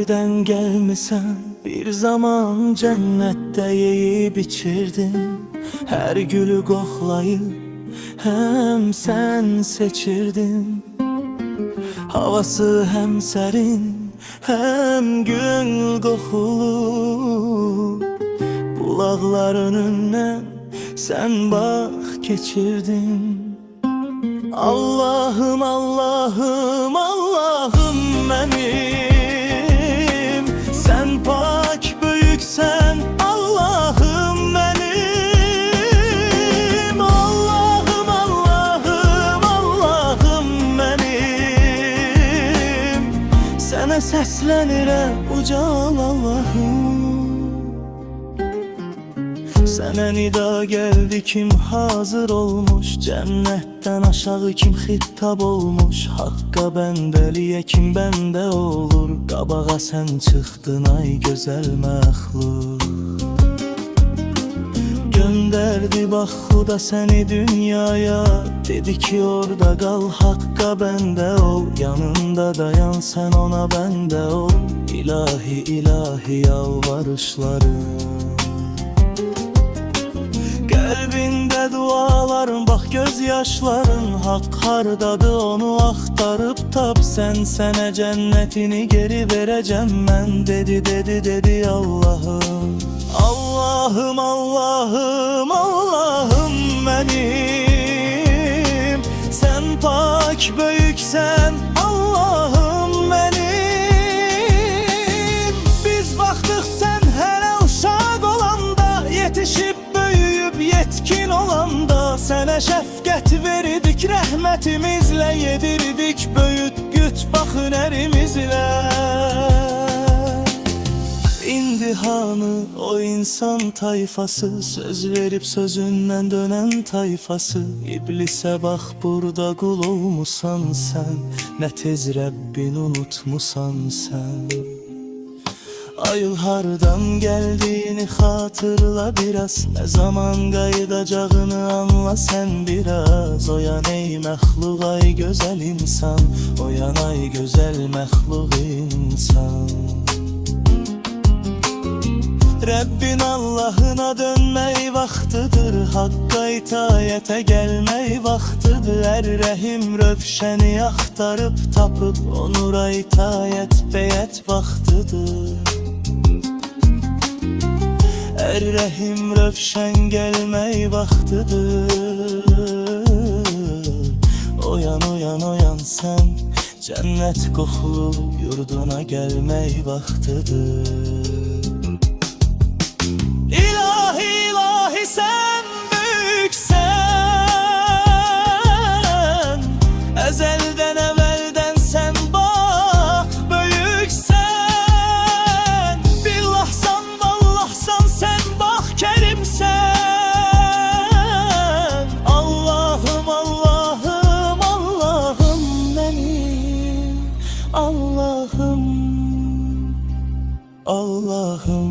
yerden gelmişsen, bir zaman cennette yeyip içirdin. Her gülü koklayıp hem sen seçirdin. Havası hem serin hem gül kokulu. Bulakların önünden sen bak geçirdin. Allah'ım, Allah'ım, Allah'ım benim. Sen pak büyüksen Allah'ım benim. Allah'ım, Allah'ım, Allah'ım benim. Sana seslenirəm ucal Allah'ım. Sənə nida geldi, kim hazır olmuş? Cennetten aşağı kim hittab olmuş? Hakka bəndəliyə kim bəndə olur? Qabağa sen çıxdın ay gözəl məxluq. Gönderdi bak Xuda seni dünyaya. Dedi ki orada kal, hakka bəndə ol. Yanında dayan sen ona bəndə ol. İlahi ilahi yalvarışlarım. Kalbinde duaların, bak gözyaşların. Hak hardadı onu aktarıp tap. Sene cennetini geri vereceğim ben. Dedi Allah'ım. Allah'ım, Allah'ım, Allah'ım benim. Sen pak büyüksen Allah'ım benim. Biz baktık sen hele uşak olanda, yetişip yetkin olanda sənə şəfqət verdik, rəhmətimizlə yedirdik, böyütgüt bax hünərimizlə. İndihanı o insan tayfası, söz verip sözündən dönen tayfası. İblisə bax burada qul olmusan sən, nə tez Rəbbin unutmusan sən. Ayıl hardan geldiğini hatırla biraz. Ne zaman qayıdacağını anla sen biraz. Oyan ey məxluq ay gözəl insan. Oyan ay gözəl məxluq insan. Rəbbin Allah'ına dönmək vaxtıdır. Hakka itayete gelmək vaxtıdır. Rəhim rövşəni axtarıb tapıb, onura itayet beyət vaxtıdır. Rəhim rövşən gəlmək vaxtıdır. Oyan, oyan, oyan sen, cennet qoxulu yurduna gəlmək vaxtıdır. İlahi, ilahi sen büyüksen. Ezelden evvelden sen bak büyüksen. Billahsan vallahsan sen bak kerimsen. Allah'ım, Allah'ım, Allah'ım benim. Allah'ım, Allah'ım.